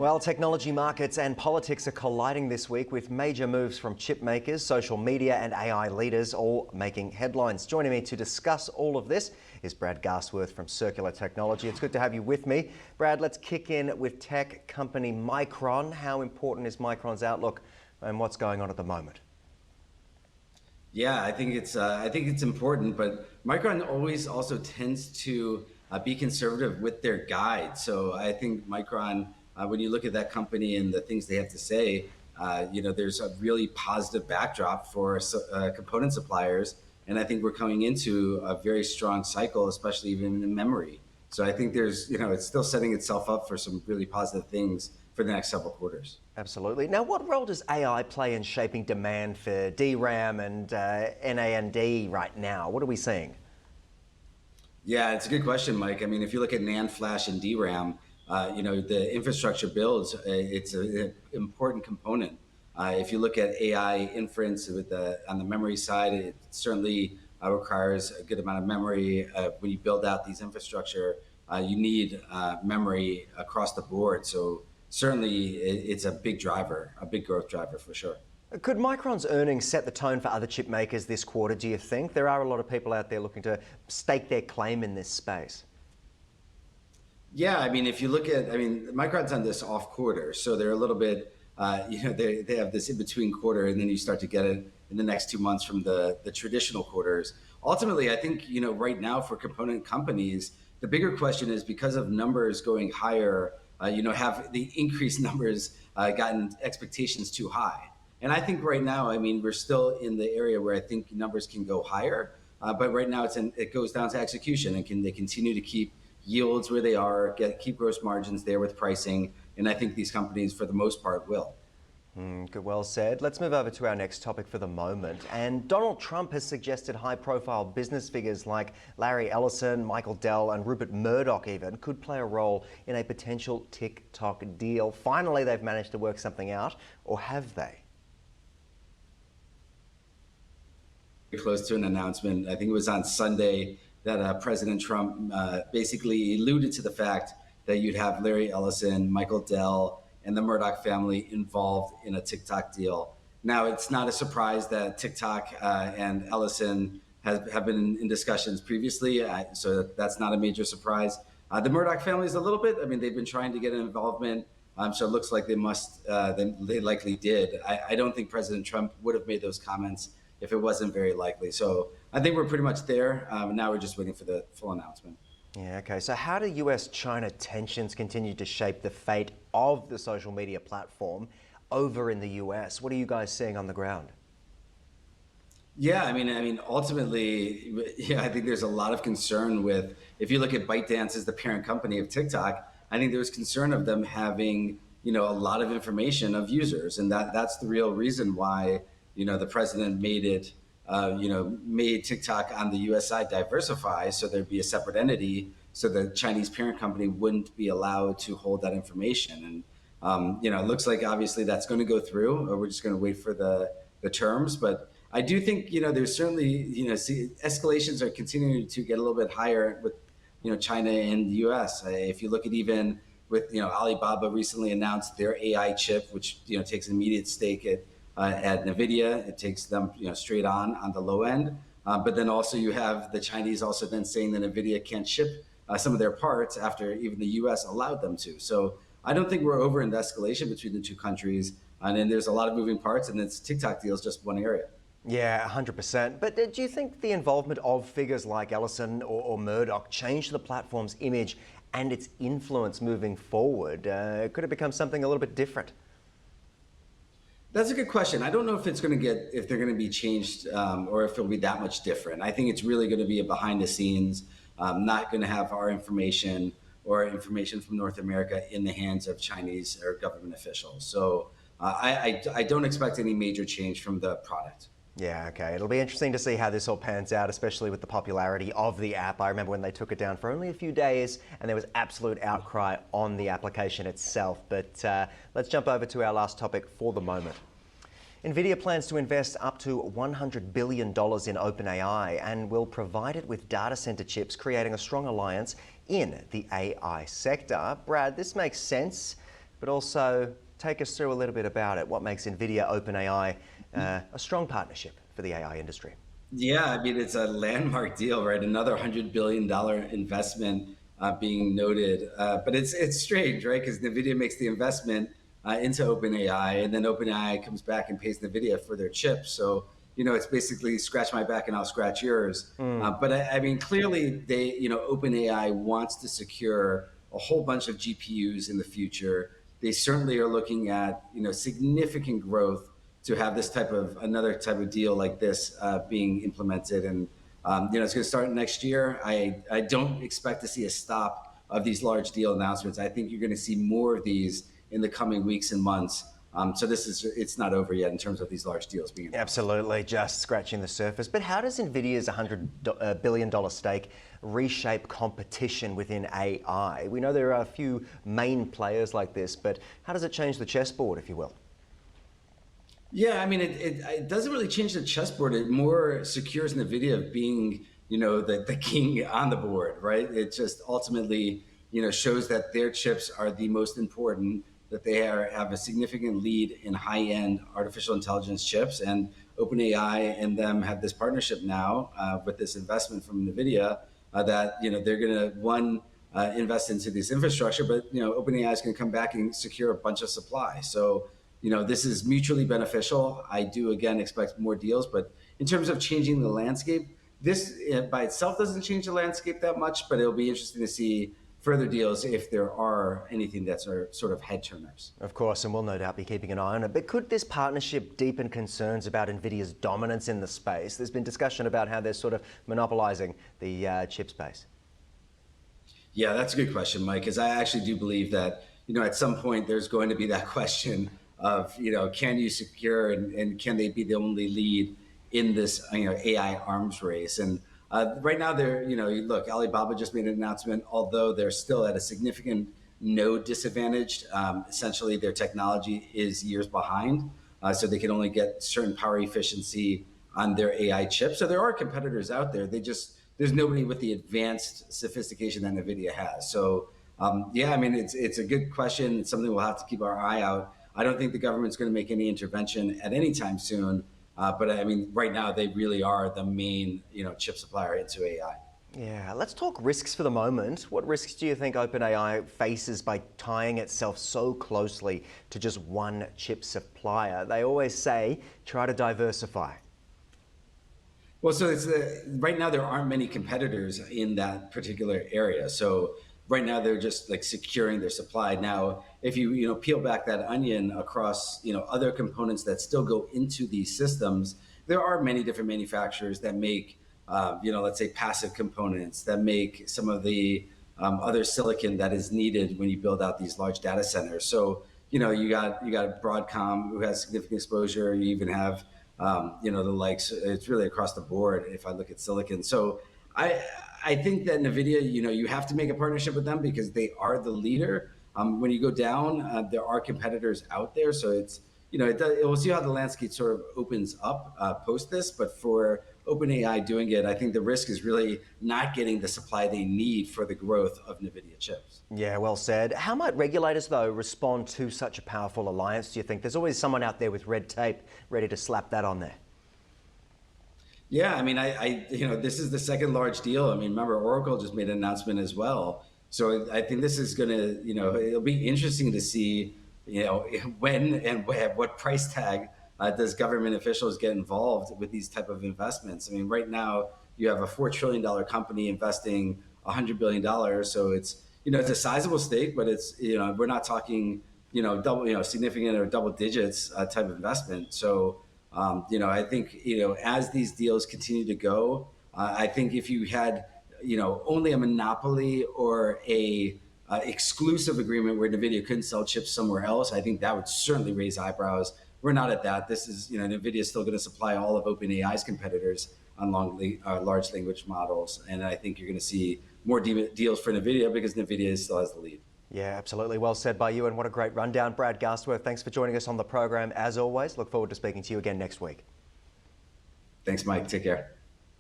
Well, technology markets and politics are colliding this week with major moves from chip makers, social media and AI leaders all making headlines. Joining me to discuss all of this is Brad Garsworth from Circular Technology. It's good to have you with me. Brad, let's kick in with tech company Micron. How important is Micron's outlook and what's going on at the moment? Yeah, I think it's important, but Micron always also tends to be conservative with their guide. So I think Micron, when you look at that company and the things they have to say, there's a really positive backdrop for component suppliers, and I think we're coming into a very strong cycle, especially even in memory. So I think it's still setting itself up for some really positive things for the next several quarters. Absolutely. Now, what role does AI play in shaping demand for DRAM and NAND right now? What are we seeing? Yeah, it's a good question, Mike. I mean, if you look at NAND flash and DRAM, the infrastructure builds, it's an important component. If you look at AI inference on the memory side, it certainly requires a good amount of memory. When you build out these infrastructure, you need memory across the board. So certainly it's a big driver, a big growth driver for sure. Could Micron's earnings set the tone for other chip makers this quarter, do you think? There are a lot of people out there looking to stake their claim in this space. Yeah, I mean, if you look at, Micron's on this off quarter, so they're a little bit, they have this in between quarter, and then you start to get it in the next 2 months from the traditional quarters. Ultimately, I think, right now for component companies, the bigger question is because of numbers going higher, have the increased numbers gotten expectations too high? And I think right now, we're still in the area where I think numbers can go higher, but right now it goes down to execution, and can they continue to keep yields where they are, keep gross margins there with pricing, and I think these companies, for the most part, will. Good, well said. Let's move over to our next topic for the moment. And Donald Trump has suggested high-profile business figures like Larry Ellison, Michael Dell, and Rupert Murdoch even could play a role in a potential TikTok deal. Finally, they've managed to work something out, or have they? Close to an announcement. I think it was on Sunday that President Trump basically alluded to the fact that you'd have Larry Ellison, Michael Dell, and the Murdoch family involved in a TikTok deal. Now, it's not a surprise that TikTok and Ellison have been in discussions previously, so that's not a major surprise. The Murdoch family is a little bit, they've been trying to get an involvement, so it looks like they likely did. I don't think President Trump would have made those comments if it wasn't very likely. So I think we're pretty much there. Now we're just waiting for the full announcement. Yeah, okay. So how do US-China tensions continue to shape the fate of the social media platform over in the US? What are you guys seeing on the ground? Yeah, ultimately, I think there's a lot of concern with, if you look at ByteDance as the parent company of TikTok, I think there's concern of them having, a lot of information of users. And that's the real reason why, the president made TikTok on the US side diversify, so there'd be a separate entity, so the Chinese parent company wouldn't be allowed to hold that information. And, it looks like obviously that's going to go through, or we're just going to wait for the terms. But I do think, there's certainly, escalations are continuing to get a little bit higher with, China and the US. If you look at even with, Alibaba recently announced their AI chip, which, takes an immediate stake at NVIDIA. It takes them straight on the low end. But then also you have the Chinese also then saying that NVIDIA can't ship some of their parts after even the US allowed them to. So I don't think we're over in the escalation between the two countries. And then there's a lot of moving parts, and this TikTok deal is just one area. Yeah, 100%. But do you think the involvement of figures like Ellison or Murdoch changed the platform's image and its influence moving forward? Could it become something a little bit different? That's a good question. I don't know if they're going to be changed or if it'll be that much different. I think it's really going to be a behind the scenes, not going to have our information or information from North America in the hands of Chinese or government officials. So I don't expect any major change from the product. Yeah, okay. It'll be interesting to see how this all pans out, especially with the popularity of the app. I remember when they took it down for only a few days and there was absolute outcry on the application itself. But let's jump over to our last topic for the moment. NVIDIA plans to invest up to $100 billion in OpenAI and will provide it with data center chips, creating a strong alliance in the AI sector. Brad, this makes sense. but also take us through a little bit about it. What makes NVIDIA OpenAI a strong partnership for the AI industry? Yeah, I mean, it's a landmark deal, right? Another $100 billion investment being noted. But it's strange, right? Because NVIDIA makes the investment into OpenAI, and then OpenAI comes back and pays NVIDIA for their chips. So, it's basically scratch my back and I'll scratch yours. But I mean, clearly OpenAI wants to secure a whole bunch of GPUs in the future. They certainly are looking at, significant growth to have this another type of deal like this being implemented. And, it's going to start next year. I don't expect to see a stop of these large deal announcements. I think you're going to see more of these in the coming weeks and months. So it's not over yet in terms of these large deals being announced. Absolutely, just scratching the surface. But how does NVIDIA's $100 billion stake reshape competition within AI? We know there are a few main players like this, but how does it change the chessboard, if you will? Yeah, I mean, it doesn't really change the chessboard. It more secures NVIDIA of being, the king on the board, right? It just ultimately, shows that their chips are the most important, that they have a significant lead in high-end artificial intelligence chips. And OpenAI and them have this partnership now with this investment from NVIDIA that, they're going to, invest into this infrastructure, but, OpenAI is going to come back and secure a bunch of supply. So, this is mutually beneficial. I do, again, expect more deals, but in terms of changing the landscape, this by itself doesn't change the landscape that much, but it'll be interesting to see further deals if there are anything that's sort of head turners. Of course, and we'll no doubt be keeping an eye on it. But could this partnership deepen concerns about NVIDIA's dominance in the space? There's been discussion about how they're sort of monopolizing the chip space. Yeah, that's a good question, Mike, because I actually do believe that, at some point there's going to be that question of, can you secure and can they be the only lead in this, AI arms race? And right now look, Alibaba just made an announcement, although they're still at a significant node disadvantage. Essentially, their technology is years behind, so they can only get certain power efficiency on their AI chips. So there are competitors out there. There's nobody with the advanced sophistication that NVIDIA has. So yeah, I mean, it's a good question. It's something we'll have to keep our eye out. I don't think the government's going to make any intervention at any time soon. But I mean, right now they really are the main, chip supplier into AI. Yeah, let's talk risks for the moment. What risks do you think OpenAI faces by tying itself so closely to just one chip supplier? They always say, try to diversify. Well, so right now there aren't many competitors in that particular area. So right now they're just like securing their supply. Now, if you peel back that onion across other components that still go into these systems, there are many different manufacturers that make let's say passive components, that make some of the other silicon that is needed when you build out these large data centers. So you got Broadcom, who has significant exposure. You even have the likes. It's really across the board if I look at silicon. So I think that NVIDIA, you have to make a partnership with them because they are the leader. When you go down, there are competitors out there. So it's, we'll see how the landscape sort of opens up post this. But for OpenAI doing it, I think the risk is really not getting the supply they need for the growth of NVIDIA chips. Yeah, well said. How might regulators, though, respond to such a powerful alliance, do you think? There's always someone out there with red tape ready to slap that on there. Yeah, I mean, this is the second large deal. I mean, remember, Oracle just made an announcement as well. So I think this is going to, it'll be interesting to see, when and at what price tag does government officials get involved with these type of investments. I mean, right now you have a $4 trillion company investing $100 billion. So it's, it's a sizable stake, but it's, we're not talking, double, significant or double digits type of investment. So, I think, as these deals continue to go, I think if you had, only a monopoly or a exclusive agreement where NVIDIA couldn't sell chips somewhere else, I think that would certainly raise eyebrows. We're not at that. This is, NVIDIA is still going to supply all of OpenAI's competitors on large language models. And I think you're going to see more deals for NVIDIA because NVIDIA still has the lead. Yeah, absolutely. Well said by you, and what a great rundown. Brad Garstworth, thanks for joining us on the program as always. Look forward to speaking to you again next week. Thanks, Mike. Take care.